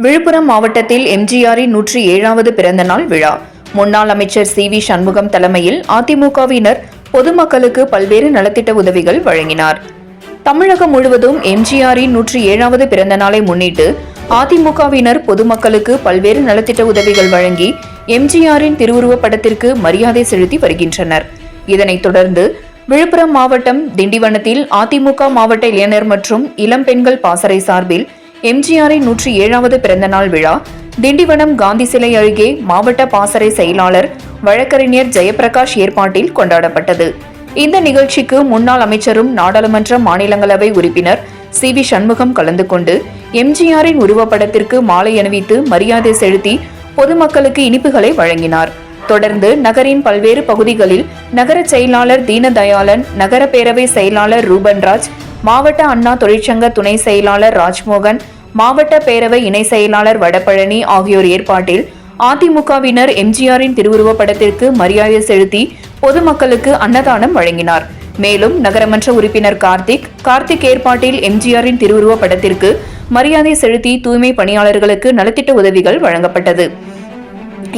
விழுப்புரம் மாவட்டத்தில் எம்ஜிஆரின் 107வது பிறந்தநாள் விழா. முன்னாள் அமைச்சர் சி.வி. சண்முகம் தலைமையில் அதிமுகவினர் பொதுமக்களுக்கு பல்வேறு நலத்திட்ட உதவிகள் வழங்கினார். தமிழகம் முழுவதும் எம்ஜிஆரின் 107வது பிறந்த நாளை முன்னிட்டு அதிமுகவினர் பொதுமக்களுக்கு பல்வேறு நலத்திட்ட உதவிகள் வழங்கி எம்ஜிஆரின் திருவுருவப் படத்திற்கு மரியாதை செலுத்தி வருகின்றனர். இதனைத் தொடர்ந்து விழுப்புரம் மாவட்டம் திண்டிவனத்தில் அதிமுக மாவட்ட இளைஞர் மற்றும் இளம் பெண்கள் பாசறை சார்பில் எம்ஜிஆரின் 107வது பிறந்தநாள் விழா திண்டிவனம் காந்தி சிலை அருகே மாவட்ட பாசறை செயலாளர் வழக்கறிஞர் ஜெயபிரகாஷ் ஏற்பாட்டில் கொண்டாடப்பட்டது. இந்த நிகழ்ச்சிக்கு முன்னாள் அமைச்சரும் நாடாளுமன்ற மாநிலங்களவை உறுப்பினர் சி.வி. சண்முகம் கலந்து கொண்டு எம்ஜிஆரின் உருவப்படத்திற்கு மாலை அணிவித்து மரியாதை செலுத்தி பொதுமக்களுக்கு இனிப்புகளை வழங்கினார். தொடர்ந்து நகரின் பல்வேறு பகுதிகளில் நகர செயலாளர் தீனதயாளன், நகர பேரவை செயலாளர் ரூபன்ராஜ், மாவட்ட அண்ணா தொழிற்சங்க துணை செயலாளர் ராஜ்மோகன், மாவட்ட பேரவை இணை செயலாளர் வடபழனி ஆகியோர் ஏற்பாட்டில் அதிமுகவினர் எம்ஜிஆரின் திருவுருவப் படத்திற்கு மரியாதை செலுத்தி பொதுமக்களுக்கு அன்னதானம் வழங்கினார். மேலும் நகரமன்ற உறுப்பினர் கார்த்திக் ஏற்பாட்டில் எம்ஜிஆரின் திருவுருவப் படத்திற்கு மரியாதை செலுத்தி தூய்மை பணியாளர்களுக்கு நலத்திட்ட உதவிகள் வழங்கப்பட்டது.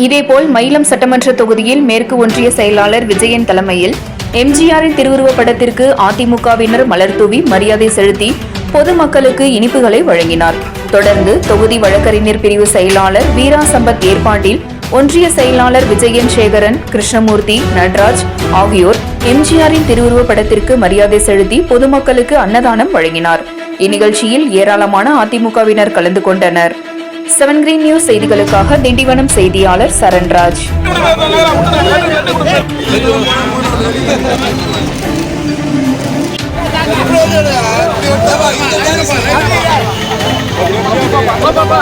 இதேபோல் மயிலம் சட்டமன்ற தொகுதியில் மேற்கு ஒன்றிய செயலாளர் விஜயன் தலைமையில் எம்ஜிஆரின் திருவுருவப் படத்திற்கு அதிமுகவினர் மலர் தூவி மரியாதை செலுத்தி பொதுமக்களுக்கு இனிப்புகளை வழங்கினார். தொடர்ந்து தொகுதி வழக்கறிஞர் பிரிவு செயலாளர் வீரா சம்பத் ஏற்பாட்டில் ஒன்றிய செயலாளர் விஜயன் சேகரன், கிருஷ்ணமூர்த்தி, நடராஜ் ஆகியோர் எம்ஜிஆரின் திருவுருவப் படத்திற்கு மரியாதை செலுத்தி பொதுமக்களுக்கு அன்னதானம் வழங்கினார். இந்நிகழ்ச்சியில் ஏராளமான அதிமுகவினர் கலந்து கொண்டனர். 7 Green News செய்திகளுக்காக திண்டிவனம் செய்தியாளர் சரண்ராஜ். அப்பா